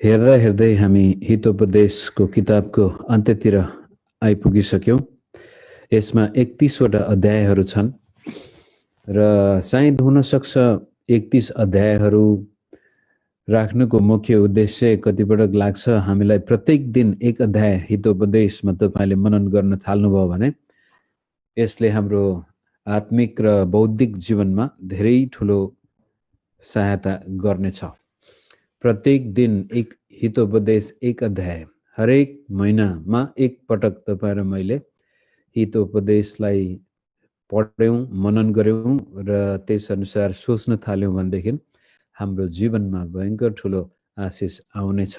हेर्दा हेर्दै हामी हितोपदेशको किताबको अन्त्यतिर आइपुगिसक्यौँ। यसमा 31वटा अध्यायहरू छन् र सायद हुनसक्छ 31 अध्यायहरू राख्नुको मुख्य उद्देश्य कतिपटक लाग्छ हामीलाई प्रत्येक दिन एक अध्याय हितोपदेशमा तपाईँले मनन गर्न थाल्नुभयो भने यसले हाम्रो आत्मिक र बौद्धिक जीवनमा धेरै ठुलो सहायता गर्नेछ। प्रत्येक दिन एक हितोपदेश एक अध्याय हरेक महिनामा एक पटक तपाईँ र मैले हितोपदेशलाई पढ्यौँ, मनन गऱ्यौँ र त्यसअनुसार सोच्न थाल्यौँ भनेदेखि हाम्रो जीवनमा भयङ्कर ठुलो आशिष आउनेछ।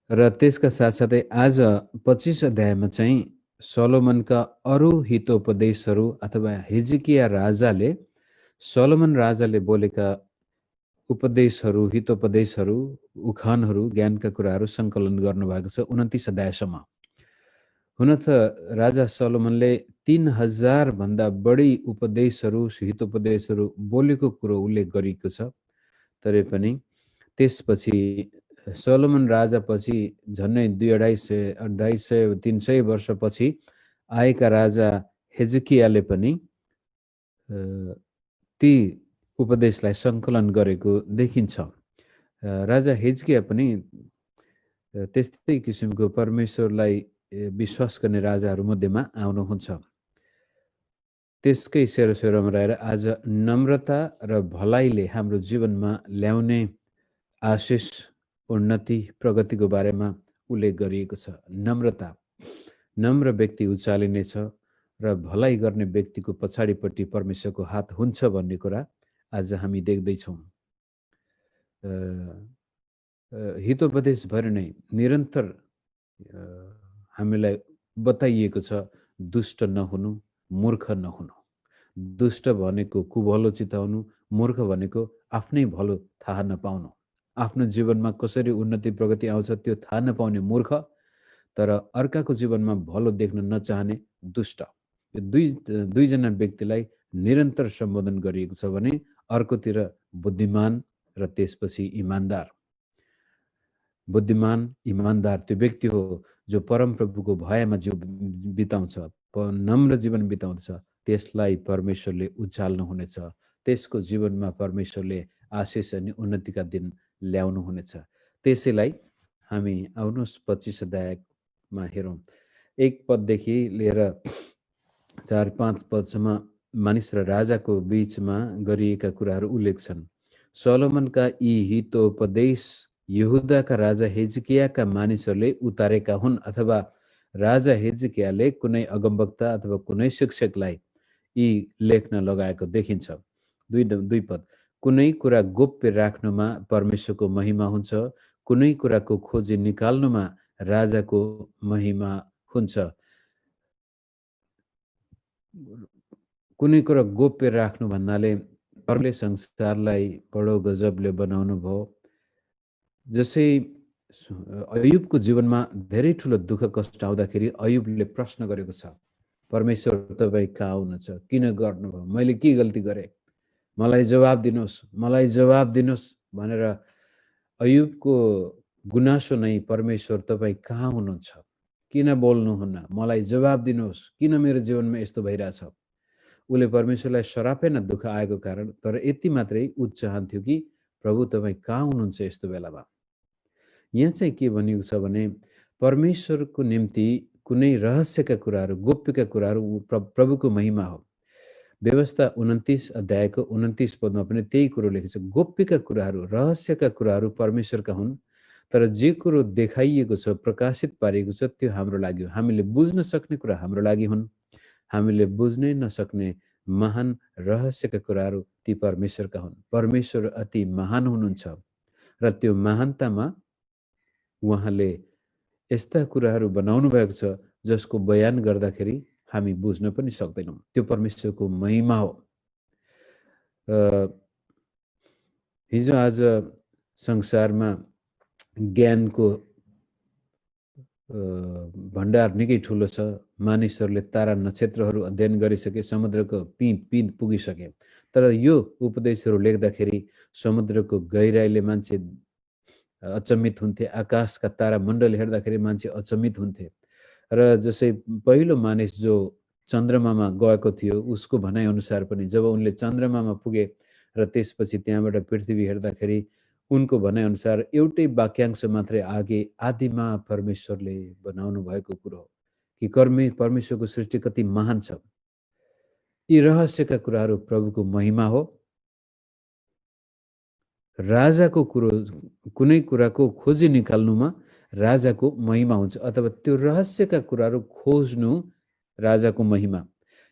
र त्यसका साथसाथै आज 25 अध्यायमा चाहिँ सोलोमनका अरू हितोपदेशहरू अथवा हिजकिया राजाले सोलोमन राजाले बोलेका उपदेशहरू, हितोपदेशहरू, उखानहरू, ज्ञानका कुराहरू सङ्कलन गर्नुभएको छ 29 अध्यायसम्म। हुन त राजा सोलोमनले 3000 भन्दा बढी उपदेशहरू, हितोपदेशहरू बोलेको कुरो उल्लेख गरिएको छ। तरै पनि त्यसपछि सोलोमन राजापछि झन्डै 250-300 वर्षपछि आएका राजा हेजकियाले पनि ती उपदेशलाई सङ्कलन गरेको देखिन्छ। राजा हिजकिया पनि त्यस्तै किसिमको परमेश्वरलाई विश्वास गर्ने राजाहरू मध्येमा आउनुहुन्छ। त्यसकै सेरोसेरोमा रहेर आज नम्रता र भलाइले हाम्रो जीवनमा ल्याउने आशिष, उन्नति, प्रगतिको बारेमा उल्लेख गरिएको छ। नम्रता, नम्र व्यक्ति उचालिनेछ र भलाइ गर्ने व्यक्तिको पछाडिपट्टि परमेश्वरको हात हुन्छ भन्ने कुरा आज हामी देख्दैछौँ। हितोपदेश भएर नै निरन्तर हामीलाई बताइएको छ दुष्ट नहुनु, मूर्ख नहुनु। दुष्ट भनेको कुभलो चिताउनु, मूर्ख भनेको आफ्नै भलो थाहा नपाउनु, आफ्नो जीवनमा कसरी उन्नति प्रगति आउँछ त्यो थाहा नपाउने मूर्ख, तर अर्काको जीवनमा भलो देख्न नचाहने दुष्ट। यो दुईजना व्यक्तिलाई निरन्तर सम्बोधन गरिएको छ भने अर्कोतिर बुद्धिमान र त्यसपछि इमान्दार। बुद्धिमान, इमान्दार त्यो व्यक्ति हो जो परमप्रभुको भयमा जीवन बिताउँछ, नम्र जीवन बिताउँछ। त्यसलाई परमेश्वरले उचाल्नु हुनेछ, त्यसको जीवनमा परमेश्वरले आशिष अनि उन्नतिका दिन ल्याउनु हुनेछ। त्यसैलाई हामी आउनुहोस् 25 अध्यायमा हेरौँ। 1 पददेखि लिएर 4-5 पदसम्म मानिस र राजाको बीचमा गरिएका कुराहरू उल्लेख छन्। सोलोमनका यी हितोपदेश यहुदाका राजा हिजकियाका मानिसहरूले उतारेका हुन् अथवा राजा हिजकियाले कुनै अगमवक्ता अथवा कुनै शिक्षकलाई यी लेख्न लगाएको देखिन्छ। 2 पद, कुनै कुरा गोप्य राख्नुमा परमेश्वरको महिमा हुन्छ, कुनै कुराको खोजी निकाल्नुमा राजाको महिमा हुन्छ। कुनै कुरा गोप्य राख्नु भन्नाले परले संसारलाई बडो गजबले बनाउनु भयो। जसै अयुबको जीवनमा धेरै ठुलो दुःख कष्ट आउँदाखेरि अयुबले प्रश्न गरेको छ, परमेश्वर तपाईँ कहाँ हुनुहुन्छ, किन गर्नुभयो, मैले के गल्ती गरेँ, मलाई जवाब दिनुहोस्, मलाई जवाब दिनुहोस् भनेर अयुबको गुनासो नै परमेश्वर तपाईँ कहाँ हुनुहुन्छ, किन बोल्नुहुन्न, मलाई जवाब दिनुहोस्, किन मेरो जीवनमा यस्तो भइरहेछ। उसले परमेश्वरलाई सरापेन दुःख आएको कारण, तर यति मात्रै ऊ चाहन्थ्यो कि प्रभु तपाईँ कहाँ हुनुहुन्छ यस्तो बेलामा। यहाँ चाहिँ के भनिएको छ भने परमेश्वरको निम्ति कुनै रहस्यका कुराहरू, गोप्यका कुराहरू प्रभुको महिमा हो। व्यवस्था 29 अध्यायको 29 पदमा पनि त्यही कुरो लेखेको छ। गोप्यका कुराहरू, रहस्यका कुराहरू परमेश्वरका हुन्, तर जे कुरो देखाइएको छ, प्रकाशित पारिएको छ त्यो हाम्रो लागि हो। हामीले बुझ्न सक्ने कुरा हाम्रो लागि हुन्, हामीले बुझ्नै नसक्ने महान रहस्यका कुराहरू ती परमेश्वरका हुन्। परमेश्वर अति महान हुनुहुन्छ र त्यो महानतामा उहाँले यस्ता कुराहरू बनाउनु भएको छ जसको बयान गर्दाखेरि हामी बुझ्न पनि सक्दैनौँ। त्यो परमेश्वरको महिमा हो। हिजो आज संसारमा ज्ञानको भण्डार निकै ठुलो छ। मानिसहरूले तारा नक्षत्रहरू अध्ययन गरिसके, समुद्रको पिँध पुगिसके, तर यो उपदेशहरू लेख्दाखेरि समुद्रको गहिराईले मान्छे अचम्मित हुन्थे, आकाशका तारामण्डल हेर्दाखेरि मान्छे अचम्मित हुन्थे। र जसै पहिलो मानिस जो चन्द्रमामा गएको थियो उसको भनाइअनुसार पनि जब उनले चन्द्रमामा पुगे र त्यसपछि त्यहाँबाट पृथ्वी हेर्दाखेरि उनको भनाइअनुसार एउटै वाक्यांश मात्रै आगे आदिमा परमेश्वरले बनाउनु भएको कुरो हो कि परमेश्वरको सृष्टि कति महान छ। यी रहस्यका कुराहरू प्रभुको महिमा हो। राजाको कुरो कुनै कुराको खोजी निकाल्नुमा राजाको महिमा हुन्छ अथवा त्यो रहस्यका कुराहरू खोज्नु राजाको महिमा।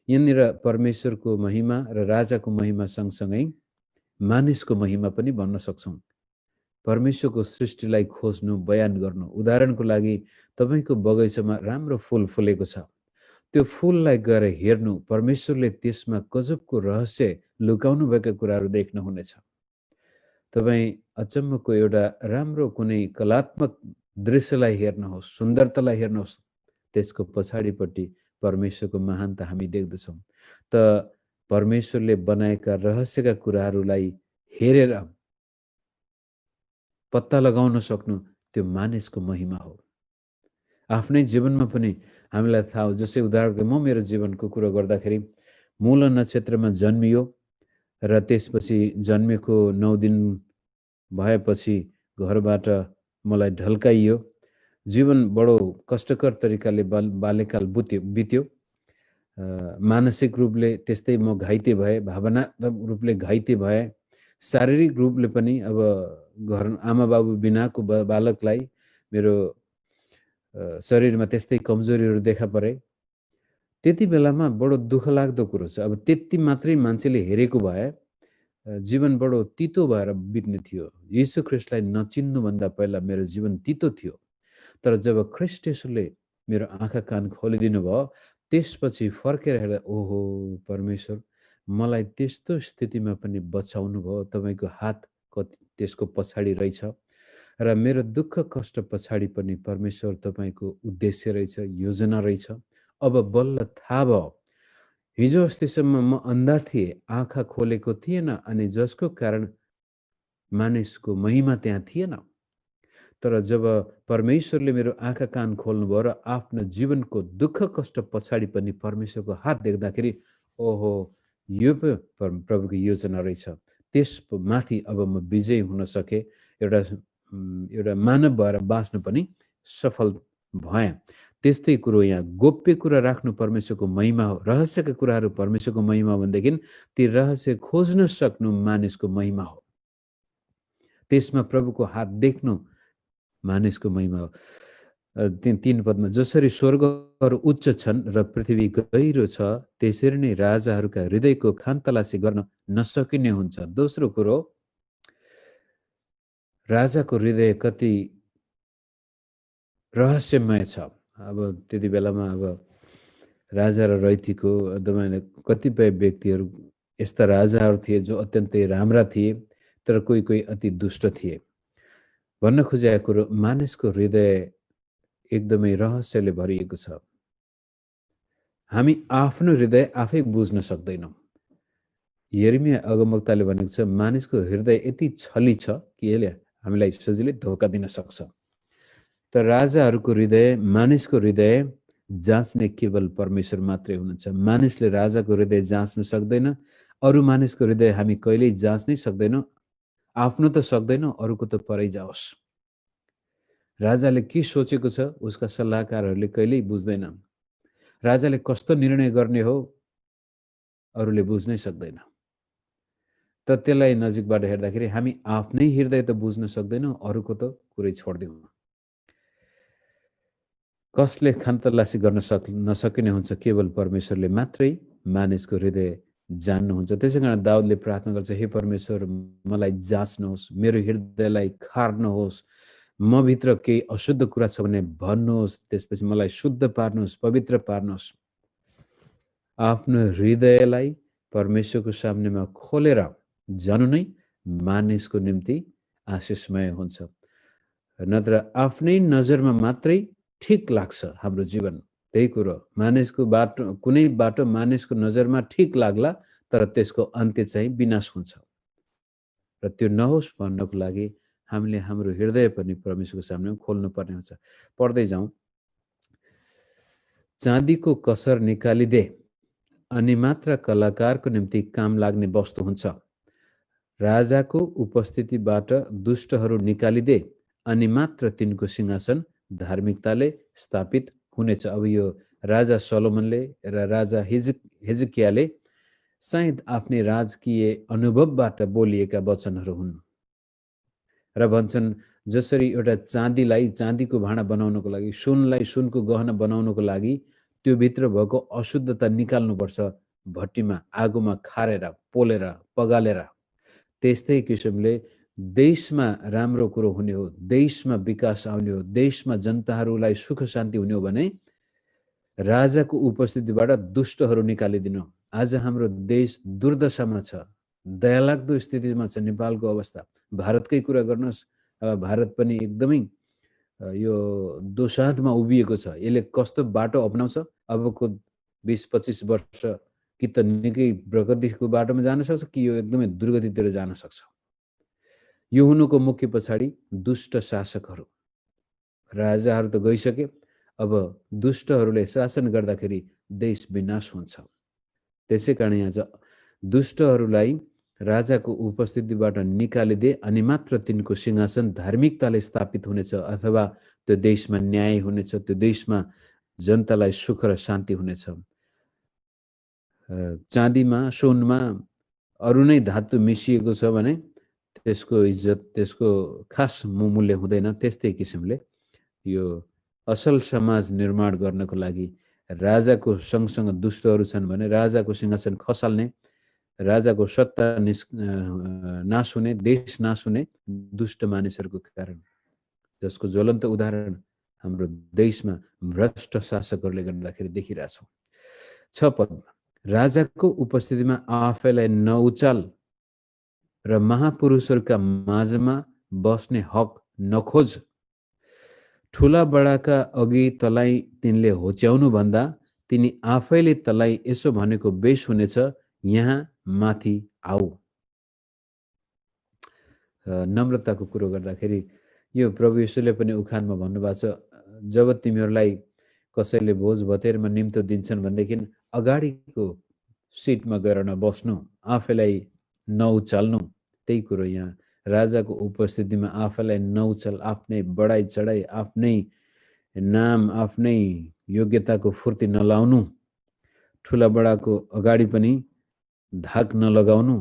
यहाँनिर परमेश्वरको महिमा र राजाको महिमा सँगसँगै मानिसको महिमा पनि भन्न सक्छौँ। परमेश्वरको सृष्टिलाई खोज्नु, बयान गर्नु। उदाहरणको लागि तपाईँको बगैँचामा राम्रो फुल फुलेको छ, त्यो फुललाई गएर हेर्नु, परमेश्वरले त्यसमा गजबको रहस्य लुकाउनु भएका कुराहरू देख्नुहुनेछ। तपाईँ अचम्मको एउटा राम्रो कुनै कलात्मक दृश्यलाई हेर्नुहोस्, सुन्दरतालाई हेर्नुहोस्, त्यसको पछाडिपट्टि परमेश्वरको महानता हामी देख्दछौँ। त परमेश्वरले बनाएका रहस्यका कुराहरूलाई हेरेर पत्ता लगाउन सक्नु त्यो मानिसको महिमा हो। आफ्नै जीवनमा पनि हामीलाई थाहा हो, जसै उदाहरणको म मेरो जीवनको कुरो गर्दाखेरि मूल नक्षत्रमा जन्मियो र त्यसपछि जन्मेको 9 दिन भएपछि घरबाट मलाई ढल्काइयो। जीवन बडो कष्टकर तरिकाले बाल्यकाल बित्यो। मानसिक रूपले त्यस्तै म घाइते भएँ, भावनात्मक रूपले घाइते भएँ, शारीरिक रूपले पनि अब घर आमा बाबु बिनाको बालकलाई मेरो शरीरमा त्यस्तै कमजोरीहरू देखा परे। त्यति बेलामा बडो दुःख लाग्दो कुरो छ। अब त्यति मात्रै मान्छेले हेरेको भए जीवन बडो तितो भएर बित्ने थियो। यीशु ख्रीष्टलाई नचिन्नुभन्दा पहिला मेरो जीवन तितो थियो। तर जब ख्रीष्ट येशूले मेरो आँखा कान खोलिदिनु भयो, त्यसपछि फर्केर हेर्दा ओहो परमेश्वर मलाई त्यस्तो स्थितिमा पनि बचाउनु भयो। तपाईँको हात कति त्यसको पछाडि रहेछ र मेरो दुःख कष्ट पछाडि पनि परमेश्वर तपाईँको उद्देश्य रहेछ, योजना रहेछ। अब बल्ल थाहा भयो। हिजो अस्तिसम्म म अन्धा थिएँ, आँखा खोलेको थिएन, अनि जसको कारण मानिसको महिमा त्यहाँ थिएन। तर जब परमेश्वरले मेरो आँखा कान खोल्नुभयो र आफ्नो जीवनको दुःख कष्ट पछाडि पनि परमेश्वरको हात देख्दाखेरि ओहो यो पो प्रभुको योजना रहेछ। त्यसमाथि अब म विजयी हुन सकेँ, एउटा मानव भएर बाँच्न पनि सफल भएँ। त्यस्तै कुरो यहाँ गोप्य कुरा राख्नु परमेश्वरको महिमा हो। रहस्यका कुराहरू परमेश्वरको महिमा भनेदेखि ती रहस्य खोज्न सक्नु मानिसको महिमा हो। त्यसमा प्रभुको हात देख्नु मानिसको महिमा हो। 3 पदमा जसरी स्वर्गहरू उच्च छन् र पृथ्वी गहिरो छ, त्यसरी नै राजाहरूका हृदयको खानतलासी गर्न नसकिने हुन्छ। दोस्रो कुरो, राजाको हृदय कति रहस्यमय छ। अब त्यति बेलामा अब राजा र रैथीको तपाईँले कतिपय व्यक्तिहरू यस्ता राजाहरू थिए जो अत्यन्तै राम्रा थिए, तर कोही कोही अति दुष्ट थिए। भन्न खोजेको कुरो मानिसको हृदय एकदमै रहस्यले भरिएको छ। हामी आफ्नो हृदय आफै बुझ्न सक्दैनौँ। यिर्मया अगमवक्ताले भनेको छ मानिसको हृदय यति छली छ कि यसले हामीलाई सजिलै धोका दिन सक्छ। तर राजाहरूको हृदय, मानिसको हृदय जाँच्ने केवल परमेश्वर मात्रै हुनुहुन्छ। मानिसले राजाको हृदय जाँच्न सक्दैन, अरू मानिसको हृदय हामी कहिल्यै जाँच्नै सक्दैनौँ। आफ्नो त सक्दैनौँ, अरूको त परै जाओस्। राजाले के सोचेको छ उसका सल्लाहकारहरूले कहिल्यै बुझ्दैन। राजाले कस्तो निर्णय गर्ने हो अरूले बुझ्नै सक्दैन। त त्यसलाई नजिकबाट हेर्दाखेरि हामी आफ्नै हृदय त बुझ्न सक्दैनौँ, अरूको त कुरै छोड्दिउँ। कसले खानतलासी गर्न नसकिने हुन्छ, केवल परमेश्वरले मात्रै मानिसको हृदय जान्नुहुन्छ। त्यसै कारण दाउदले प्रार्थना गर्छ, हे परमेश्वर मलाई जाँच्नुहोस्, मेरो हृदयलाई खार्नुहोस्, म भित्र केही अशुद्ध कुरा छ भने भन्नुहोस्, त्यसपछि मलाई शुद्ध पार्नुहोस्, पवित्र पार्नुहोस्। आफ्नो हृदयलाई परमेश्वरको सामनेमा खोलेर जानु नै मानिसको निम्ति आशिषमय हुन्छ। नत्र आफ्नै नजरमा मात्रै ठिक लाग्छ हाम्रो जीवन। त्यही कुरो मानिसको बाटो, कुनै बाटो मानिसको नजरमा ठिक लाग्ला तर त्यसको अन्त्य चाहिँ विनाश हुन्छ। र त्यो नहोस् भन्नको लागि हामीले हाम्रो हृदय पनि परमेश्वरको सामने खोल्नु पर्ने हुन्छ। पढ्दै जाउँ। चाँदीको कसर निकालिदे अनि मात्र कलाकारको निम्ति काम लाग्ने वस्तु हुन्छ। राजाको उपस्थितिबाट दुष्टहरू निकालिदे अनि मात्र तिनको सिंहासन धार्मिकताले स्थापित हुनेछ। अब यो राजा सोलोमनले र राजा हिजकियाले सायद आफ्नै राजकीय अनुभवबाट बोलिएका वचनहरू हुन् र भन्छन् जसरी एउटा चाँदीको भाँडा बनाउनको लागि, सुनलाई सुनको गहना बनाउनको लागि त्यो भित्र भएको अशुद्धता निकाल्नुपर्छ, भट्टीमा आगोमा खारेर पोलेर पगालेर। त्यस्तै किसिमले देशमा राम्रो कुरो हुने हो, देशमा विकास आउने हो, देशमा जनताहरूलाई सुख शान्ति हुने हो भने राजाको उपस्थितिबाट दुष्टहरू निकालिदिनु। आज हाम्रो देश दुर्दशामा छ, दयालाग्दो स्थितिमा छ नेपालको अवस्था। भारतकै कुरा गर्नुहोस्, भारत पनि एकदमै यो दोसाँधमा उभिएको छ। यसले कस्तो बाटो अपनाउँछ अबको 20-25 वर्ष, कि त निकै प्रगतिको बाटोमा जान सक्छ कि यो एकदमै दुर्गतितिर जान सक्छ। यो हुनुको मुख्य पछाडि दुष्ट शासकहरू, राजाहरू त गइसके, अब दुष्टहरूले शासन गर्दाखेरि देश विनाश हुन्छ। त्यसै कारण यहाँ दुष्टहरूलाई राजाको उपस्थितिबाट निकालिदे अनि मात्र तिनको सिंहासन धार्मिकताले स्थापित हुनेछ, अथवा त्यो देशमा न्याय हुनेछ, त्यो देशमा जनतालाई सुख र शान्ति हुनेछ। चाँदीमा सुनमा अरू नै धातु मिसिएको छ भने त्यसको इज्जत, त्यसको खास मूल्य हुँदैन। त्यस्तै किसिमले यो असल समाज निर्माण गर्नको लागि राजाको सँगसँग दुष्टहरू छन् भने राजाको सिंहासन खसाल्ने, राजाको सत्ता नाश हुने, देश नाश हुने दुष्ट मानिसहरूको कारण, जसको ज्वलन्त उदाहरण हाम्रो देशमा भ्रष्ट शासकहरूले गर्दाखेरि देखिरहेछौँ। 6 पदमा राजाको उपस्थितिमा आफैलाई नउचाल र महापुरुषहरूका माझमा बस्ने हक नखोज। ठुला बडाका अघि तलाई तिनले होच्याउनु भन्दा तिनी आफैले तलाई यसो भनेको बेस हुनेछ, यहाँ माथि आऊ। नम्रताको कुरो गर्दाखेरि यो प्रभु येशूले पनि उखानमा भन्नुभएको छ, जब तिमीहरूलाई कसैले भोज भतेरमा निम्तो दिन्छन् भनेदेखि अगाडिको सिटमा गएर नबस्नु, आफैलाई नउचाल्नु। त्यही कुरो यहाँ राजाको उपस्थितिमा आफैलाई नउचाल, आफ्नै बढाइ चढाइ, आफ्नै नाम, आफ्नै योग्यताको फुर्ती नलाउनु, ठुला बडाको अगाडि पनि धाक नलगाउनु,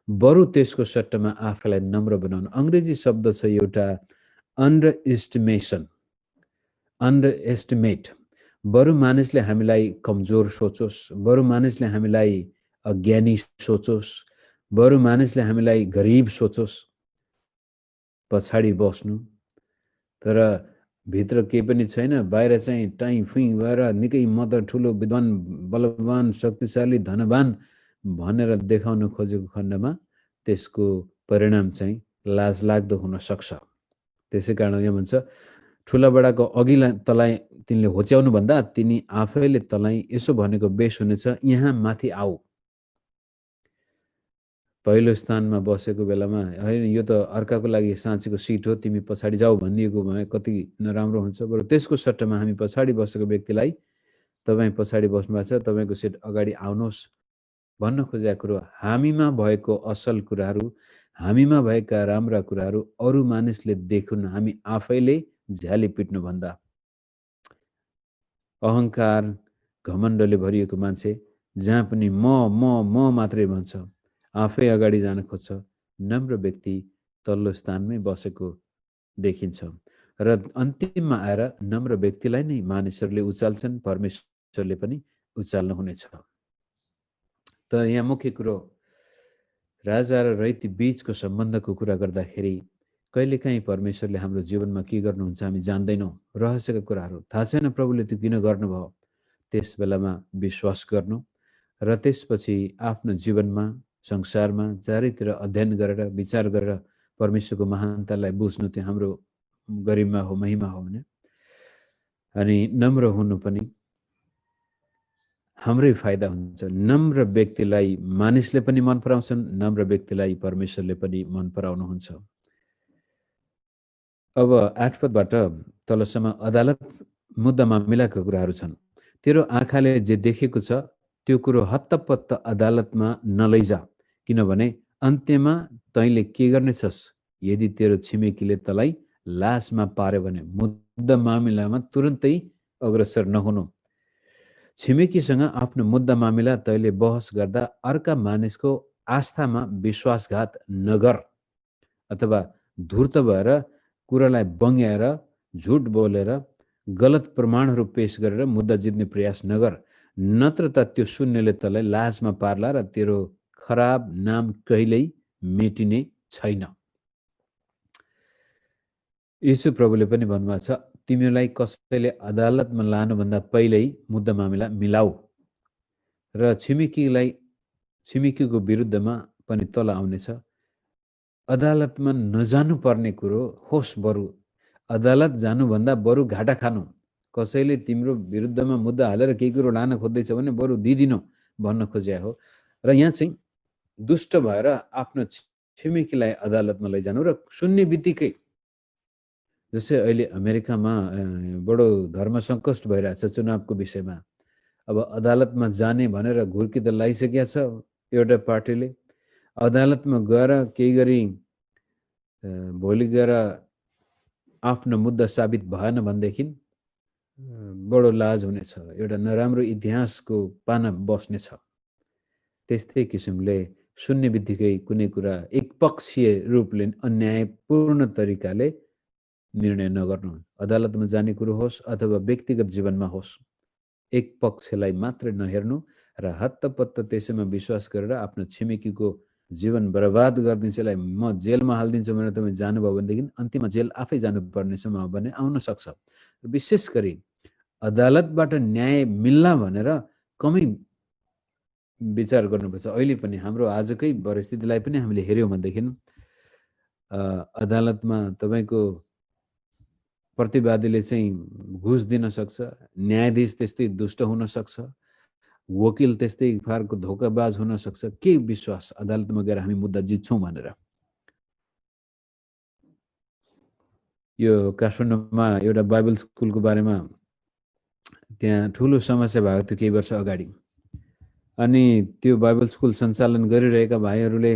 बरु त्यसको सट्टामा आफैलाई नम्र बनाउनु। अङ्ग्रेजी शब्द छ एउटा अन्डर एस्टिमेट। बरु मानिसले हामीलाई कमजोर सोचोस्, बरु मानिसले हामीलाई अज्ञानी सोचोस्, बरु मानिसले हामीलाई गरिब सोचोस्, पछाडि बस्नु। तर भित्र केही पनि छैन, बाहिर चाहिँ टाइँ फुइँ भएर निकै म त ठुलो विद्वान, बलवान, शक्तिशाली, धनवान भनेर देखाउन खोजेको खण्डमा त्यसको परिणाम चाहिँ लाजलाग्दो हुन सक्छ। त्यसै कारण यहाँ भन्छ, ठुला बडाको अघि तलाई तिनले होच्याउनु भन्दा तिनी आफैले तलाई यसो भनेको बेस हुनेछ, यहाँ माथि आऊ। पहिलो स्थानमा बसेको बेलामा होइन यो त अर्काको लागि साँचीको सिट हो, तिमी पछाडि जाऊ भनिदिएको भए कति नराम्रो हुन्छ। बरु त्यसको सट्टामा हामी पछाडि बसेको व्यक्तिलाई तपाईँ पछाडि बस्नु भएको छ, तपाईँको सिट अगाडि आउनुहोस् भन्न खोजेको कुरो, हामीमा भएको असल कुराहरू, हामीमा भएका राम्रा कुराहरू अरू मानिसले देखुन्, हामी आफैले झ्याली पिट्नुभन्दा। अहङ्कार घमण्डले भरिएको मान्छे जहाँ पनि म मात्रै भन्छ, आफै अगाडि जान खोज्छ। नम्र व्यक्ति तल्लो स्थानमै बसेको देखिन्छ र अन्तिममा आएर नम्र व्यक्तिलाई नै मानिसहरूले उचाल्छन्, परमेश्वरले पनि उचाल्नु हुनेछ। त यहाँ मुख्य कुरो राजा र रैती बीचको सम्बन्धको कुरा गर्दाखेरि कहिलेकाहीँ परमेश्वरले हाम्रो जीवनमा के गर्नुहुन्छ हामी जान्दैनौँ, रहस्यका कुराहरू थाहा छैन प्रभुले त्यो किन गर्नुभयो। त्यस बेलामा विश्वास गर्नु र त्यसपछि आफ्नो जीवनमा, संसारमा चारैतिर अध्ययन गरेर विचार गरेर परमेश्वरको महानतालाई बुझ्नु त्यो हाम्रो गरिमा हो, महिमा हो भने, अनि नम्र हुनु पनि हाम्रै फाइदा हुन्छ। नम्र व्यक्तिलाई मानिसले पनि मन पराउँछन्, नम्र व्यक्तिलाई परमेश्वरले पनि मन पराउनुहुन्छ। अब 8 पदबाट तलसम्म अदालत मुद्दा मामिलाका कुराहरू छन्। तेरो आँखाले जे देखेको छ त्यो कुरो हत्तपत्त अदालतमा नलैजा, किनभने अन्त्यमा तैँले के गर्नेछस्? यदि तेरो छिमेकीले तँलाई लासमा पार्यो भने मुद्दा मामिलामा तुरुन्तै अग्रसर नहुनु। छिमेकीसँग आफ्नो मुद्दा मामिला तैँले बहस गर्दा अर्का मानिसको आस्थामा विश्वासघात नगर, अथवा धूर्त भएर कुरालाई बङ्ग्याएर झुट बोलेर गलत प्रमाणहरू पेश गरेर मुद्दा जित्ने प्रयास नगर, नत्र त त्यो शून्यले तँलाई लाजमा पार्ला र तेरो खराब नाम कहिल्यै मेटिने छैन। यीशु प्रभुले पनि भन्नुभएको छ, तिमीलाई कसैले अदालतमा लानुभन्दा पहिल्यै मुद्दा मामिला मिलाऊ र छिमेकीको विरुद्धमा पनि तल आउनेछ। अदालतमा नजानु पर्ने कुरो होस्, बरु अदालत जानुभन्दा बरु घाटा खानु। कसैले तिम्रो विरुद्धमा मुद्दा हालेर केही कुरो लान खोज्दैछ भने बरु दिदिनु भन्न खोज्या हो। र यहाँ चाहिँ दुष्ट भएर आफ्नो छिमेकीलाई अदालतमा लैजानु र सुन्ने बित्तिकै, जस्तै अहिले अमेरिकामा बडो धर्म सङ्कट भइरहेछ चुनावको विषयमा। अब अदालतमा जाने भनेर घुर्की त लगाइसकेका छ एउटा पार्टीले। अदालतमा गएर केही गरी भोलि गएर आफ्नो मुद्दा साबित भएन भनेदेखि बडो लाज हुनेछ, एउटा नराम्रो इतिहासको पाना बस्नेछ। त्यस्तै किसिमले सुन्ने बित्तिकै कुनै कुरा एकपक्षीय रूपले अन्यायपूर्ण तरिकाले निर्णय नगर्नु। अदालतमा जाने कुरो होस् अथवा व्यक्तिगत जीवनमा होस्, एक पक्षलाई मात्रै नहेर्नु र हत्तपत्त त्यसैमा विश्वास गरेर आफ्नो छिमेकीको जीवन बर्बाद गरिदिन्छलाई म जेलमा हालिदिन्छु भनेर तपाईँ जानुभयो भनेदेखि अन्तिममा जेल आफै जानुपर्ने सम्भावना आउन सक्छ। विशेष गरी अदालतबाट न्याय मिल्ला भनेर कमै विचार गर्नुपर्छ। अहिले पनि हाम्रो आजकै परिस्थितिलाई पनि हामीले हेऱ्यौँ भनेदेखि अदालतमा तपाईँको प्रतिवादीले चाहिँ घुस दिन सक्छ, न्यायाधीश त्यस्तै दुष्ट हुन सक्छ, वकिल त्यस्तै फारको धोकाबाज हुन सक्छ। के विश्वास अदालतमा गएर हामी मुद्दा जित्छौँ भनेर? यो काठमाडौँमा एउटा बाइबल स्कुलको बारेमा त्यहाँ ठुलो समस्या भएको थियो केही वर्ष अगाडि। अनि त्यो बाइबल स्कुल सञ्चालन गरिरहेका भाइहरूले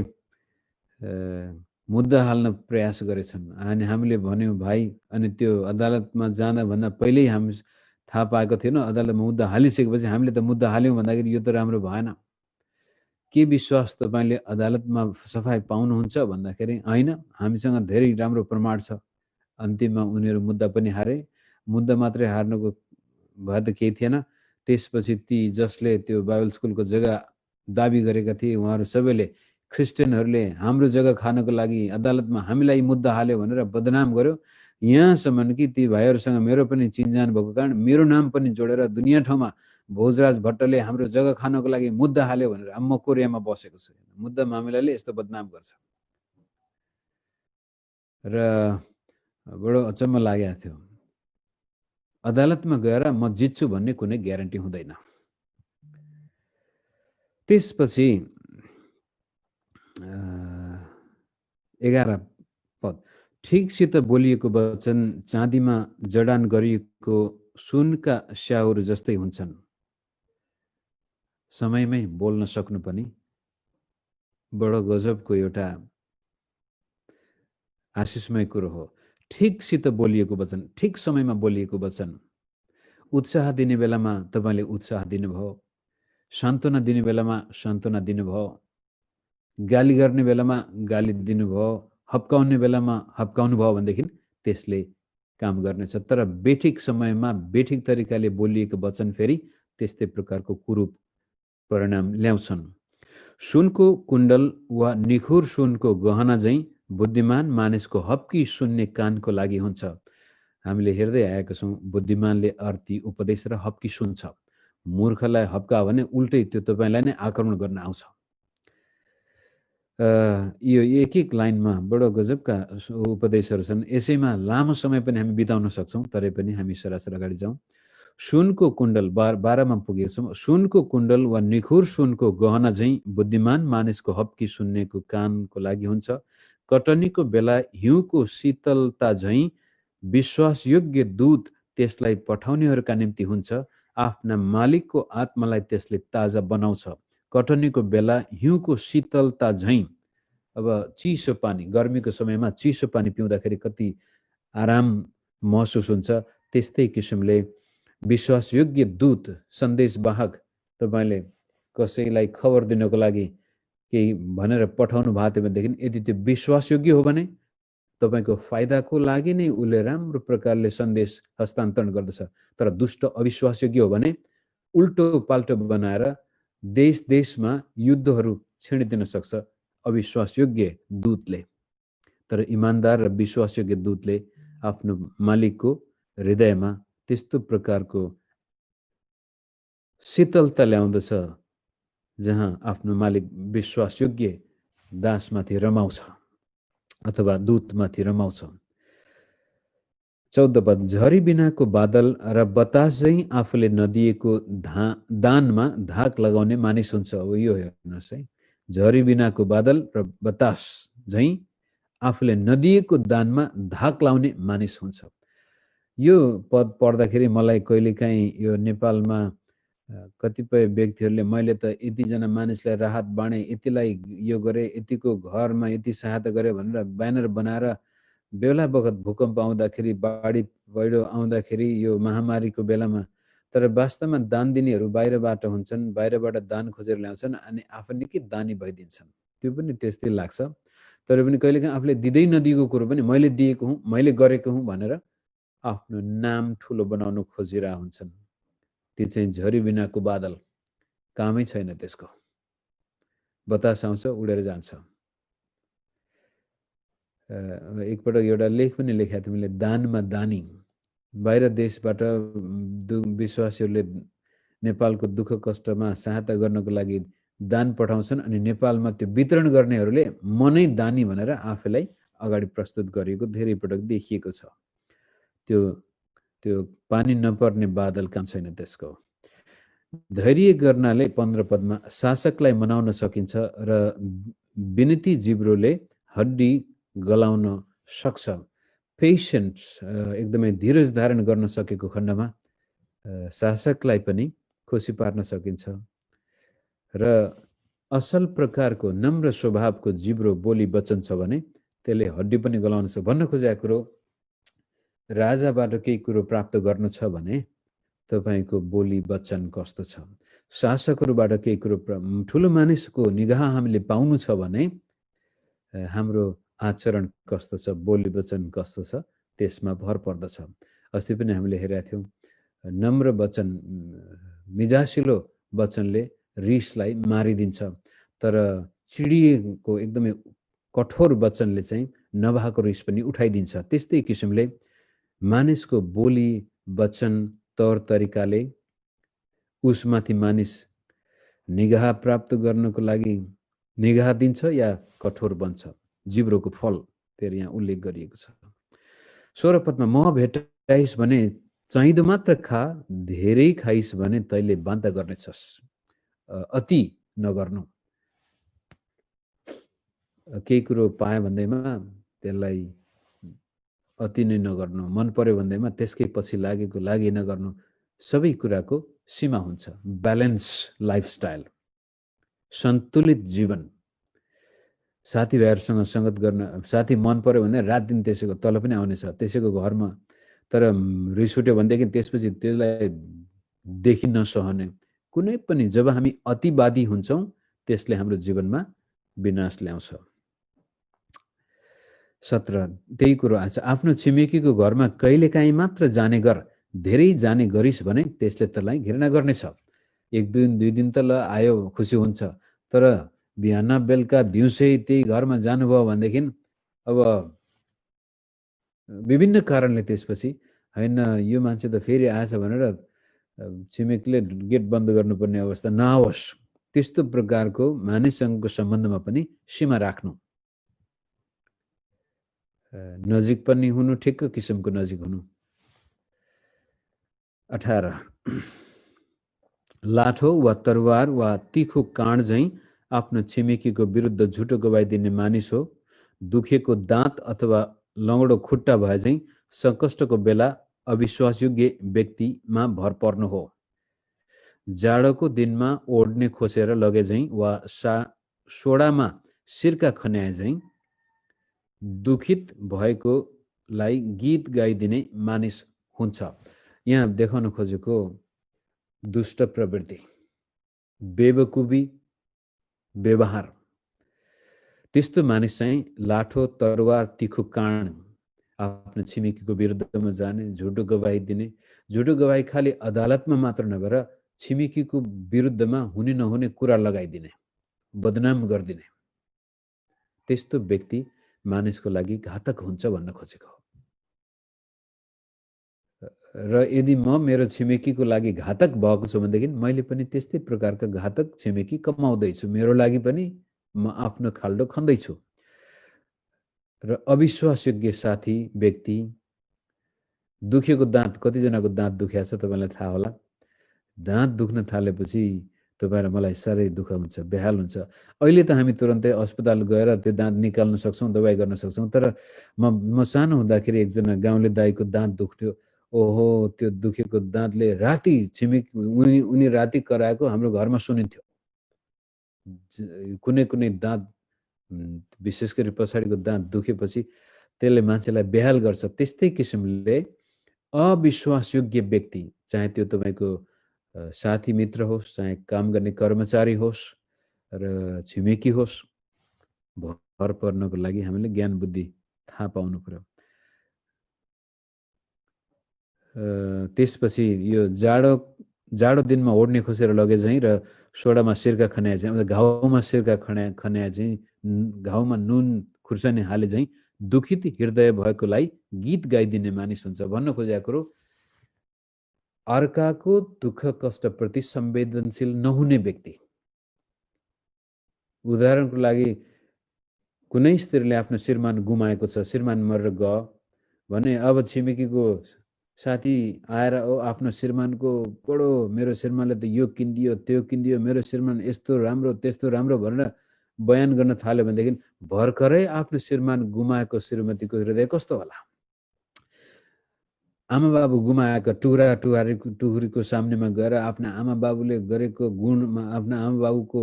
मुद्दा हाल्न प्रयास गरेछन्। अनि हामीले भन्यौँ भाइ, अनि त्यो अदालतमा जाँदा पहिल्यै हामी थाहा पाएको थिएन, अदालतमा मुद्दा हालिसकेपछि हामीले त मुद्दा हाल्यौँ भन्दाखेरि यो त राम्रो भएन। के विश्वास तपाईँले अदालतमा सफाइ पाउनुहुन्छ भन्दाखेरि होइन, हामीसँग धेरै राम्रो प्रमाण छ। अन्तिममा उनीहरू मुद्दा पनि हारे। मुद्दा मात्रै हार्नुको भए त केही थिएन। त्यसपछि ती जसले त्यो बाइबल स्कुलको जग्गा दाबी गरेका थिए उहाँहरू सबैले क्रिस्चियनहरूले हाम्रो जग्गा खानको लागि अदालतमा हामीलाई मुद्दा हाल्यो भनेर बदनाम गर्यो। यहाँसम्म कि ती भाइहरूसँग मेरो पनि चिनजान भएको कारण मेरो नाम पनि जोडेर दुनियाँ ठाउँमा भोजराज भट्टले हाम्रो जग्गा खानको लागि मुद्दा हाल्यो भनेर म कोरियामा बसेको छु। मुद्दा मामिलाले यस्तो बदनाम गर्छ र बडो अचम्म लागेको थियो। अदालतमा गएर म जित्छु भन्ने कुनै ग्यारेन्टी हुँदैन। त्यसपछि 11 पद, ठिकसित बोलिएको वचन चाँदीमा जडान गरिएको सुनका स्याउहरू जस्तै हुन्छन्। समयमै बोल्न सक्नु पनि बडो गजबको एउटा आशिषमय कुरो हो। ठिकसित बोलिएको वचन, ठिक समयमा बोलिएको वचन। उत्साह दिने बेलामा तपाईँले उत्साह दिनुभयो, सान्त्वना दिने बेलामा सान्त्वना दिनुभयो, गाली गर्ने बेलामा गाली दिनुभयो, हप्काउने बेलामा हप्काउनु भयो भनेदेखि त्यसले काम गर्नेछ। तर बेठिक समयमा बेठिक तरिकाले बोलिएको वचन फेरि त्यस्तै प्रकारको कुरूप परिणाम ल्याउँछन्। सुनको कुण्डल वा निखुर सुनको गहना झैँ बुद्धिमान मानिसको हप्की सुन्ने कानको लागि हुन्छ। हामीले हेर्दै आएका छौँ, बुद्धिमानले अर्थी उपदेश र हप्की सुन्छ। मूर्खलाई हप्का भने उल्टै त्यो तपाईँलाई नै आक्रमण गर्न आउँछ। यो एक एक लाइनमा बडो गजबका उपदेशहरू छन्। यसैमा लामो समय पनि हामी बिताउन सक्छौँ, तरै पनि हामी सरासर अगाडि जाउँ। सुनको कुण्डल 12मा पुगेको छौँ। सुनको कुण्डल वा निखुर सुनको गहना झैँ बुद्धिमान मानिसको हप्की सुन्नेको कानको लागि हुन्छ। कटनीको बेला हिउँको शीतलता झैँ विश्वासयोग्य दूत त्यसलाई पठाउनेहरूका निम्ति हुन्छ। आफ्ना मालिकको आत्मालाई त्यसले ताजा बनाउँछ। कटनीको बेला हिउँको शीतलता झैँ, अब चिसो पानी, गर्मीको समयमा चिसो पानी पिउँदाखेरि कति आराम महसुस हुन्छ, त्यस्तै किसिमले विश्वासयोग्य दूत, सन्देशवाहक, तपाईँले कसैलाई खबर दिनको लागि केही भनेर पठाउनु भएको थियो भनेदेखि यदि त्यो विश्वासयोग्य हो भने तपाईँको फाइदाको लागि नै उसले राम्रो प्रकारले सन्देश हस्तान्तरण गर्दछ। तर दुष्ट अविश्वासयोग्य हो भने उल्टो पाल्टो बनाएर देश देशमा युद्धहरू छिडिदिन सक्छ अविश्वासयोग्य दूतले। तर इमान्दार र विश्वासयोग्य दूतले आफ्नो मालिकको हृदयमा त्यस्तो प्रकारको शीतलता ल्याउँदछ जहाँ आफ्नो मालिक विश्वासयोग्य दासमाथि रमाउँछ अथवा दूतमाथि रमाउँछ। 14 पद, झरी बिनाको बादल र बतास झैँ आफूले नदिएको दानमा धाक लगाउने मानिस हुन्छ। अब यो हेर्नुहोस् है, झरी बिनाको बादल र बतास झैँ आफूले नदिएको दानमा धाक लाउने मानिस हुन्छ। यो पद पढ्दाखेरि मलाई कहिलेकाहीँ यो नेपालमा कतिपय व्यक्तिहरूले मैले त यतिजना मानिसलाई राहत बाँडे, यतिलाई यो गरे, यतिको घरमा यति सहायता गरे भनेर ब्यानर बनाएर बेला बखत भूकम्प आउँदाखेरि, बाढी पहिरो आउँदाखेरि, यो महामारीको बेलामा, तर वास्तवमा दान दिनेहरू बाहिरबाट हुन्छन्, बाहिरबाट दान खोजेर ल्याउँछन् अनि आफू निकै दानी भइदिन्छन्। त्यो पनि त्यस्तै लाग्छ। तर पनि कहिलेकाहीँ आफूले दिँदै नदिएको कुरो पनि मैले दिएको हुँ, मैले गरेको हुँ भनेर आफ्नो नाम ठुलो बनाउन खोजिरहेका हुन्छन्। त्यो चाहिँ झरी बिनाको बादल, कामै छैन त्यसको। बतास आउँछ, उडेर जान्छ। एकपटक एउटा लेख पनि लेखेको थियो मैले, दानमा दानी। बाहिर देशबाट विश्वासीहरूले नेपालको दुःख कष्टमा सहायता गर्नको लागि दान पठाउँछन् अनि नेपालमा त्यो वितरण गर्नेहरूले म नै दानी भनेर आफैलाई अगाडि प्रस्तुत गरेको धेरै पटक देखिएको छ। त्यो पानी नपर्ने बादल काम छैन त्यसको। धैर्य गर्नाले 15 पदमा शासकलाई मनाउन सकिन्छ र विनती जिब्रोले हड्डी गलाउन सक्छ। पेसेन्स, एकदमै धीरज धारण गर्न सकेको खण्डमा शासकलाई पनि खुसी पार्न सकिन्छ र असल प्रकारको नम्र स्वभावको जिब्रो बोली वचन छ भने त्यसले हड्डी पनि गलाउन सक्छ। भन्न खोजेको कुरो, राजाबाट केही कुरो प्राप्त गर्नु छ भने तपाईको बोली वचन कस्तो छ। शासकहरूबाट केही कुरो, ठुलो मानिसको निगाह हामीले पाउनु छ भने हाम्रो आचरण कस्तो छ, बोली वचन कस्तो छ, त्यसमा भर पर्दछ। अस्ति पनि हामीले हेरेका थियौँ, नम्र वचन, मिजासिलो वचनले रिसलाई मारिदिन्छ, तर चिडिएको एकदमै कठोर वचनले चाहिँ नभएको रिस पनि उठाइदिन्छ। त्यस्तै किसिमले मानिसको बोली वचन तौर तरिकाले उसमाथि मानिस निगाह प्राप्त गर्नको लागि निगाह दिन्छ या कठोर बन्छ। जिब्रोको फल फेरि यहाँ उल्लेख गरिएको छ। 16 पदमा म भेटाइस् भने चाहिँदो मात्र खा, धेरै खाइस् भने तैले बान्ता गर्नेछस्। अति नगर्नु। केही कुरो पाए भन्दैमा त्यसलाई अति नै नगर्नु, मन पर्यो भन्दैमा त्यसकै पछि लागेको लागि नगर्नु। सबै कुराको सीमा हुन्छ। ब्यालेन्स लाइफस्टाइल, सन्तुलित जीवन। साथीभाइहरूसँग सङ्गत गर्न, साथी मन पर्यो भने रात दिन त्यसैको तल पनि आउनेछ, त्यसैको घरमा, तर रिस उठ्यो भनेदेखि त्यसपछि त्यसलाई देखि नसहने। कुनै पनि जब हामी अतिवादी हुन्छौँ त्यसले हाम्रो जीवनमा विनाश ल्याउँछ। 17, त्यही कुरो आछ, आफ्नो छिमेकीको घरमा कहिलेकाहीँ मात्र जाने गर, धेरै जाने गरिस् भने त्यसले तँलाई घृणा गर्नेछ। एक दुई दिन त ल आयो खुसी हुन्छ, तर बिहान बेलुका दिउँसै त्यही घरमा जानुभयो भनेदेखि अब विभिन्न कारणले त्यसपछि होइन यो मान्छे त फेरि आएछ भनेर छिमेकीले गेट बन्द गर्नुपर्ने अवस्था नआओस्। त्यस्तो प्रकारको मानिससँगको सम्बन्धमा पनि सीमा राख्नु। नजिक पनि हुनु, ठिक्क किसिमको नजिक हुनु। 18 लाठो वा तरवार वा तीखो काँड झैं आफ्नो छिमेकीको विरुद्ध झुटो गवाई दिने मानिस हो। दुखेको दाँत अथवा लङ्गडो खुट्टा भए झैं सङ्कष्टको बेला अविश्वासयोग्य व्यक्तिमा भर पर्नु हो। जाडोको दिनमा ओढ्ने खोसेर लगे झैं वा सोडामा सिर्का खन्याए झैं दुखित भएकोलाई गीत गाइदिने मानिस हुन्छ। यहाँ देखाउन खोजेको दुष्ट प्रवृत्ति, बेवकुबी व्यवहार, त्यस्तो मानिस चाहिँ लाठो तरवार तीखो काँड आफ्नो छिमेकीको विरुद्धमा जाने, झुटो गवाही दिने, झुटो गवाही खालि अदालतमा मात्र नभएर छिमेकीको विरुद्धमा हुने नहुने कुरा लगाइदिने, बदनाम गरिदिने, त्यस्तो व्यक्ति मानिसको लागि घातक हुन्छ भन्न खोजेको हो। र यदि म मेरो छिमेकीको लागि घातक भएको छु भनेदेखि मैले पनि त्यस्तै प्रकारका घातक छिमेकी कमाउँदैछु, मेरो लागि पनि म आफ्नो खाल्डो खन्दैछु। र अविश्वासयोग्य साथी व्यक्ति, दुखेको दाँत, कतिजनाको दाँत दुख्या छ तपाईँलाई थाहा होला। दाँत दुख्न थालेपछि तपाईँ र मलाई साह्रै दुःख हुन्छ, बेहाल हुन्छ। अहिले त हामी तुरन्तै अस्पताल गएर त्यो दाँत निकाल्न सक्छौँ, दबाई गर्न सक्छौँ। तर म सानो हुँदाखेरि एकजना गाउँले दाइको दाँत दुख्थ्यो। ओहो, त्यो दुखेको दाँतले राति उनी राति कराएको हाम्रो घरमा सुनिन्थ्यो। कुनै कुनै दाँत विशेष गरी पछाडिको दाँत दुखेपछि त्यसले मान्छेलाई बेहाल गर्छ। त्यस्तै किसिमले अविश्वासयोग्य व्यक्ति, चाहे त्यो तपाईँको साथी मित्र होस्, चाहे काम गर्ने कर्मचारी होस् र छिमेकी होस्, भर पर्नको लागि हामीले ज्ञान बुद्धि थाहा पाउनु पर्यो। त्यसपछि यो जाडो दिनमा ओढ्ने खोसेर लगे झैं र सोडामा सिर्का खन्याए झैं, घाउमा सिर्का खन्याए झैं, घाउमा नुन खुर्सानी हाले झैं दुखित हृदय भएकोलाई गीत गाइदिने मानिस हुन्छ। भन्न खोजेको कुरो अर्काको दुःख कष्टप्रति संवेदनशील नहुने व्यक्ति। उदाहरणको लागि कुनै स्त्रीले आफ्नो श्रीमान गुमाएको छ, श्रीमान मरेर गयो भने अब छिमेकीको साथी आएर आफ्नो श्रीमानको बडो, मेरो श्रीमानले त यो किनिदियो त्यो किनिदियो, मेरो श्रीमान यस्तो राम्रो त्यस्तो राम्रो भनेर बयान गर्न थाल्यो भनेदेखि भर्खरै आफ्नो श्रीमान गुमाएको श्रीमतीको हृदय कस्तो होला। आमा बाबु गुमाएका टुहुरीको सामनेमा गएर आफ्ना आमा बाबुले गरेको गुणमा, आफ्ना आमा बाबुको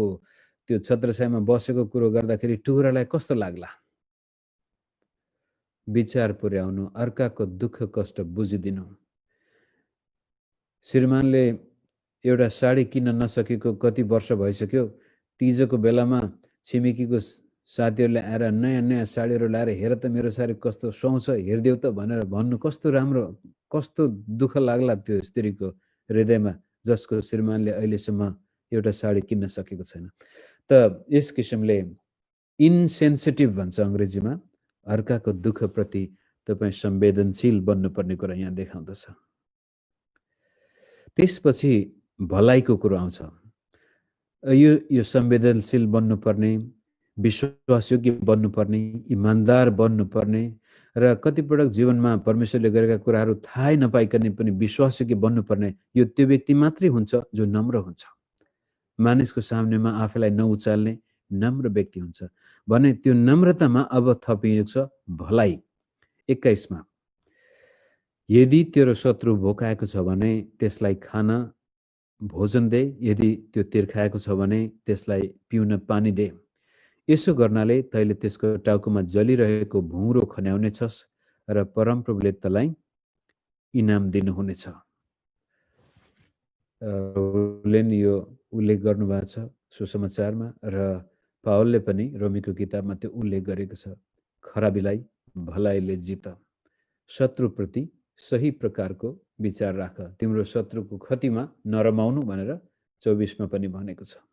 त्यो छत्रछायामा बसेको कुरो गर्दाखेरि टुहुरालाई कस्तो लाग्ला। विचार पुर्याउनु, अर्काको दुःख कष्ट बुझिदिनु। श्रीमानले एउटा साडी किन्न नसकेको कति वर्ष भइसक्यो, तिजको बेलामा छिमेकीको साथीहरूले आएर नयाँ नयाँ साडीहरू ल्याएर हेर त मेरो साडी कस्तो सुहाउँछ, हेरिदेऊ त भनेर भन्नु कस्तो राम्रो, कस्तो दुःख लाग्ला त्यो स्त्रीको हृदयमा जसको श्रीमानले अहिलेसम्म एउटा साडी किन्न सकेको छैन। त यस किसिमले इन्सेन्सिटिभ भन्छ अङ्ग्रेजीमा, अर्काको दुःखप्रति तपाईँ संवेदनशील बन्नुपर्ने कुरा यहाँ देखाउँदछ। त्यसपछि भलाइको कुरो आउँछ। यो संवेदनशील बन्नुपर्ने, विश्वासयोग्य बन्नुपर्ने, इमान्दार बन्नुपर्ने र कतिपटक जीवनमा परमेश्वरले गरेका कुराहरू थाहै नपाइकन पनि विश्वासयोग्य बन्नुपर्ने, यो त्यो व्यक्ति मात्रै हुन्छ जो नम्र हुन्छ, मानिसको सामनेमा आफैलाई नउचाल्ने नम्र व्यक्ति हुन्छ भने त्यो नम्रतामा अब थपिएको छ भलाइ। 21 मा यदि तेरो शत्रु भोकाएको छ भने त्यसलाई खान भोजन दे, यदि त्यो तिर्खाएको छ भने त्यसलाई पिउन पानी दे। यसो गर्नाले तैले त्यसको टाउकोमा जलिरहेको भुँरो खन्याउने छस् र परमप्रभुले तँलाई इनाम दिनुहुनेछ। यो उल्लेख गर्नुभएको छ सुसमाचारमा र पावलले पनि रोमीको किताबमा त्यो उल्लेख गरेको छ। खराबीलाई भलाइले जित, शत्रुप्रति सही प्रकारको विचार राख, तिम्रो शत्रुको क्षतिमा नरमाउनु भनेर 24 मा पनि भनेको छ।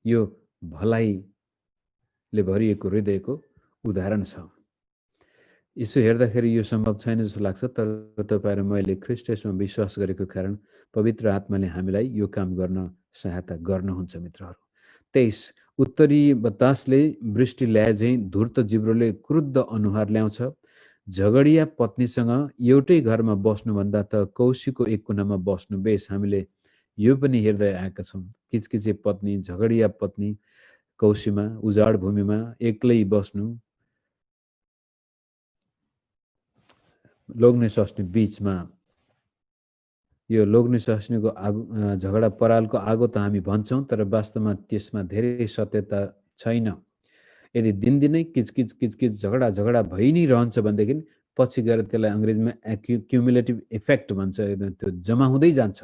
यो भलाइले भरिएको हृदयको उदाहरण छ। यसो हेर्दाखेरि यो सम्भव छैन जस्तो लाग्छ, तर तपाईँ र मैले ख्रीष्ट येशूमा विश्वास गरेको कारण पवित्र आत्माले हामीलाई यो काम गर्न सहायता गर्नुहुन्छ। मित्रहरू, 23 उत्तरी बतासले वृष्टि ल्याए झैं धूर्त जिब्रोले क्रुद्ध अनुहार ल्याउँछ, झगडिया पत्नीसँग एउटै घरमा बस्नुभन्दा त कौशीको एक कुनामा बस्नु बेस। हामीले यो पनि हेर्दै आएका छौँ। किचकिचे पत्नी, झगडिया पत्नी कौशीमा, उजाड भूमिमा एक्लै बस्नु, लोग्ने सस्ने बीचमा। यो लोग्ने सस्नेको आगो झगडा परालको आगो त हामी भन्छौँ, तर वास्तवमा त्यसमा धेरै सत्यता छैन। यदि दिनदिनै किचकिच किचकिच झगडा झगडा भइ नै रहन्छ भनेदेखि पछि गएर त्यसलाई अङ्ग्रेजीमा क्युमुलेटिभ इफेक्ट भन्छ, त्यो जम्मा हुँदै जान्छ।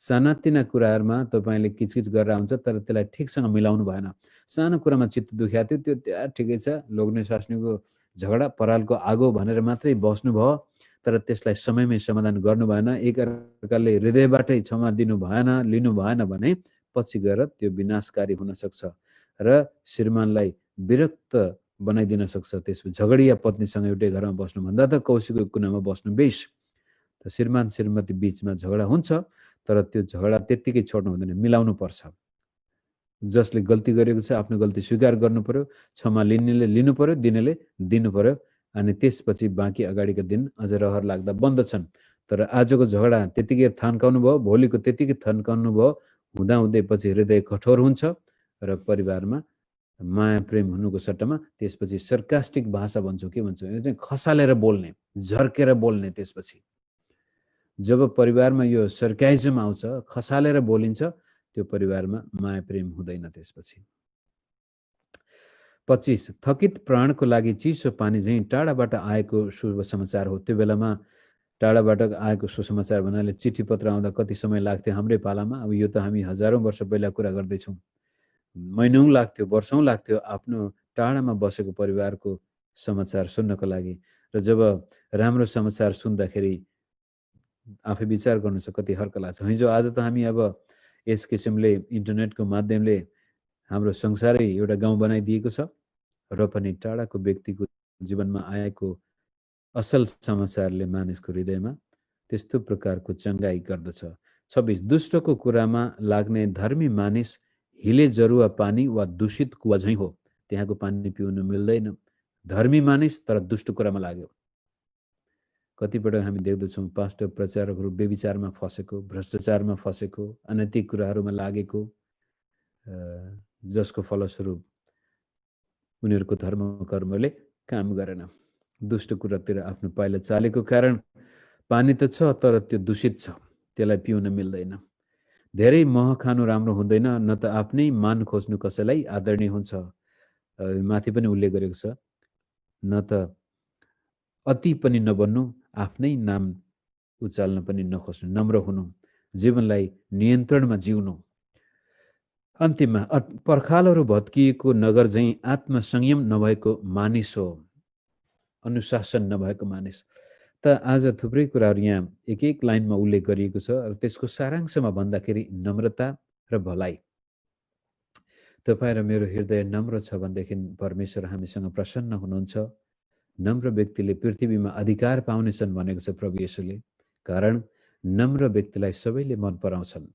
सानातिना कुराहरूमा तपाईँले किचकिच गरेर हुन्छ, तर त्यसलाई ठिकसँग मिलाउनु भएन। सानो कुरामा चित्त दुख्या थियो, त्यो त्यहाँ ठिकै छ, लोग्ने स्वास्नीको झगडा परालको आगो भनेर मात्रै बस्नुभयो, तर त्यसलाई समयमै समाधान गर्नु भएन, एकअर्काले हृदयबाटै क्षमा दिनु भएन, लिनु भएन भने पछि गएर त्यो विनाशकारी हुन सक्छ र श्रीमानलाई विरक्त बनाइदिन सक्छ। त्यस झगडिया पत्नीसँग एउटै घरमा बस्नुभन्दा त कौशीको कुनामा बस्नु बेस। त श्रीमान श्रीमती बीचमा झगडा हुन्छ, तर त्यो झगडा त्यत्तिकै छोड्नु हुँदैन, मिलाउनु पर्छ। जसले गल्ती गरेको छ आफ्नो गल्ती स्वीकार गर्नु पर्यो, क्षमा लिनेले लिनु पर्यो, दिनेले दिनु पर्यो, अनि त्यसपछि बाँकी अगाडिका दिन अझ रहर लाग्दा बन्दछन्। तर आजको झगडा त्यतिकै थन्काउनु भयो, भोलिको त्यतिकै थन्काउनु भयो, हुँदाहुँदै पछि हृदय कठोर हुन्छ र परिवारमा माया प्रेम हुनुको सट्टामा त्यसपछि सर्कास्टिक भाषा भन्छु, के भन्छु, खसालेर बोल्ने, झर्केर बोल्ने। त्यसपछि जब परिवारमा यो सर्काइजम आउँछ, खसालेर बोलिन्छ, त्यो परिवारमा माया प्रेम हुँदैन। त्यसपछि 25 थकित प्राणको लागि चिसो पानी झैँ टाढाबाट आएको शुभ समाचार हो। त्यो बेलामा टाढाबाट आएको सुसमाचार भन्नाले चिठी पत्र आउँदा कति समय लाग्थ्यो हाम्रै पालामा। अब यो त हामी हजारौँ वर्ष पहिला कुरा गर्दैछौँ। महिनौँ लाग्थ्यो, वर्षौँ लाग्थ्यो आफ्नो टाढामा बसेको परिवारको समाचार सुन्नको लागि। र जब राम्रो समाचार सुन्दाखेरि आफै विचार गर्नु छ कति हर्क लाग्छ। हिजो आज त हामी अब यस किसिमले इन्टरनेटको माध्यमले हाम्रो संसारै एउटा गाउँ बनाइदिएको छ, र पनि टाढाको व्यक्तिको जीवनमा आएको असल समाचारले मानिसको हृदयमा त्यस्तो प्रकारको चङ्गाई गर्दछ। 26 दुष्टको कुरामा लाग्ने धर्मी मानिस हिले जरुवा पानी वा दूषित कुवा झैँ हो, त्यहाँको पानी पिउन मिल्दैन। धर्मी मानिस तर दुष्ट कुरामा लाग्यो। कतिपल्ट हामी देख्दछौँ पास्टर प्रचारकहरू व्यभिचारमा फसेको, भ्रष्टाचारमा फसेको, अनैतिक कुराहरूमा लागेको, जसको फलस्वरूप उनीहरूको धर्म कर्मले काम गरेन। दुष्ट कुरातिर आफ्नो पाइला चालेको कारण पानी त छ तर त्यो दूषित छ, त्यसलाई पिउन मिल्दैन। धेरै मह खानु राम्रो हुँदैन, न त आफ्नै मान खोज्नु कसैलाई आदरणीय हुन्छ। माथि पनि उल्लेख गरेको छ, न त अति पनि नबन्नु, आफ्नै नाम उचाल्न पनि नखोज्नु, नम्र हुनु, जीवनलाई नियन्त्रणमा जिउनु। अन्तिममा पर्खालहरू भत्किएको नगर झैँ आत्मसंयम नभएको मानिस हो, अनुशासन नभएको मानिस। त आज थुप्रै कुराहरू यहाँ एक एक लाइनमा उल्लेख गरिएको छ, र त्यसको सारांशमा भन्दाखेरि नम्रता र भलाइ। तपाईँ र मेरो हृदय नम्र छ भनेदेखि परमेश्वर हामीसँग प्रसन्न हुनुहुन्छ। नम्र व्यक्तिले पृथ्वीमा अधिकार पाउनेछन् भनेको छ प्रभु येशूले। कारण नम्र व्यक्तिलाई सबैले मन पराउँछन्।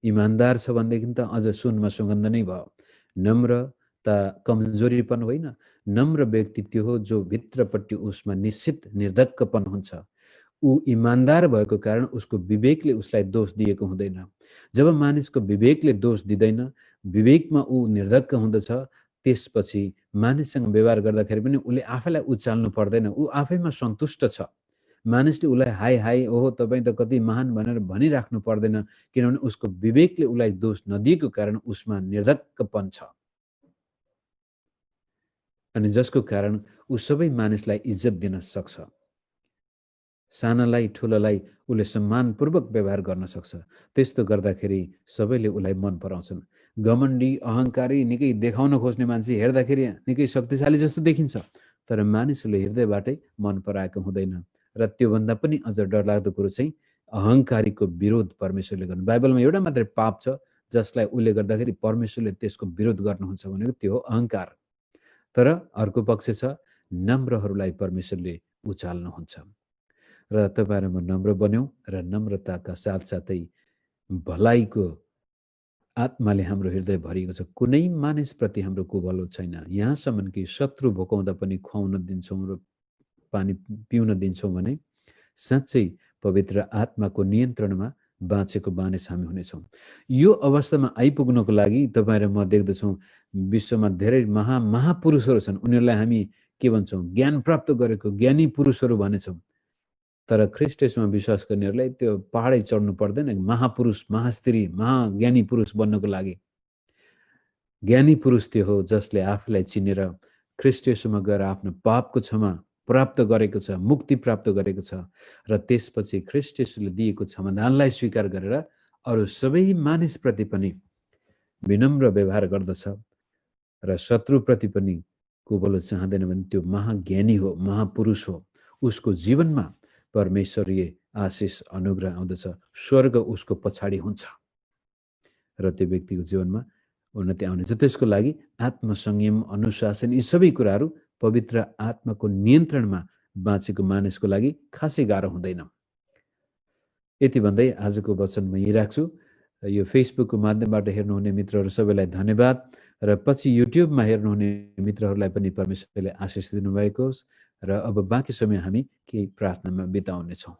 इमान्दार छ भनेदेखि त अझ सुनमा सुगन्ध नै भयो। नम्रता कमजोरीपन होइन, नम्र व्यक्ति त्यो हो जो भित्रपट्टि उसमा निश्चित निर्धक्कपन हुन्छ। ऊ इमान्दार भएको कारण उसको विवेकले उसलाई दोष दिएको हुँदैन। जब मानिसको विवेकले दोष दिँदैन, विवेकमा ऊ निर्धक्क हुँदछ, त्यसपछि मानिससँग व्यवहार गर्दाखेरि पनि उसले आफैलाई उचाल्नु पर्दैन, ऊ आफैमा सन्तुष्ट छ। मानिसले उसलाई हाई हाई ओहो तपाईँ त कति महान भनेर भनिराख्नु पर्दैन, किनभने उसको विवेकले उसलाई दोष नदिएको कारण उसमा निर्धक्कपन छ। अनि जसको कारण ऊ सबै मानिसलाई इज्जत दिन सक्छ। सानालाई ठुलोलाई उसले सम्मानपूर्वक व्यवहार गर्न सक्छ। त्यस्तो गर्दाखेरि सबैले उसलाई मन पराउँछन्। घमण्डी, अहङ्कारी, निकै देखाउन खोज्ने मान्छे हेर्दाखेरि निकै शक्तिशाली जस्तो देखिन्छ, तर मानिसहरूले हृदयबाटै मन पराएको हुँदैन। र त्योभन्दा पनि अझ डरलाग्दो कुरो चाहिँ अहङ्कारीको विरोध परमेश्वरले गर्नु। बाइबलमा एउटा मात्रै पाप छ जसलाई उसले गर्दाखेरि परमेश्वरले त्यसको विरोध गर्नुहुन्छ भनेको त्यो हो अहङ्कार। तर अर्को पक्ष छ, नम्रहरूलाई परमेश्वरले उचाल्नुहुन्छ। र तपाईँ र म नम्र बन्यौँ, र नम्रताका साथसाथै भलाइको आत्माले हाम्रो हृदय भरिएको छ। कुनै मानिसप्रति हाम्रो कुभलो छैन, यहाँसम्म कि शत्रु भोकाउँदा पनि खुवाउन दिन्छौँ र पानी पिउन दिन्छौँ भने साँच्चै पवित्र आत्माको नियन्त्रणमा बाँचेको मानिस हामी हुनेछौँ। यो अवस्थामा आइपुग्नको लागि तपाईँ र म देख्दछौँ विश्वमा धेरै महापुरुषहरू छन्। उनीहरूलाई हामी के भन्छौँ? ज्ञान प्राप्त गरेको ज्ञानी पुरुषहरू भनेछौँ। तर ख्रीष्ट येशूमा विश्वास गर्नेहरूलाई त्यो पहाडै चढ्नु पर्दैन। महापुरुष, महास्त्री, महाज्ञानी पुरुष बन्नको लागि ज्ञानी पुरुष त्यो हो जसले आफूलाई चिनेर ख्रीष्ट येशूमा गएर आफ्नो पापको क्षमा प्राप्त गरेको छ, मुक्ति प्राप्त गरेको छ र त्यसपछि ख्रीष्ट येशूले दिएको समाधानलाई स्वीकार गरेर अरू सबै मानिसप्रति पनि विनम्र व्यवहार गर्दछ र शत्रुप्रति पनि कोबलो चाहँदैन भने त्यो महाज्ञानी हो, महापुरुष हो। उसको जीवनमा परमेश्वरीय आशिष अनुग्रह आउँदछ, स्वर्ग उसको पछाडि हुन्छ र त्यो व्यक्तिको जीवनमा उन्नति आउनेछ। त्यसको लागि आत्मसंयम, अनुशासन यी सबै कुराहरू पवित्र आत्माको नियन्त्रणमा बाँचेको मानिसको लागि खासै गाह्रो हुँदैन। यति भन्दै आजको वचन म यही राख्छु। यो फेसबुकको माध्यमबाट हेर्नुहुने मित्रहरू सबैलाई धन्यवाद र पछि युट्युबमा हेर्नुहुने मित्रहरूलाई पनि परमेश्वरले आशिष दिनुभएको होस्। र अब बाँकी समय हामी केही प्रार्थनामा बिताउनेछौँ।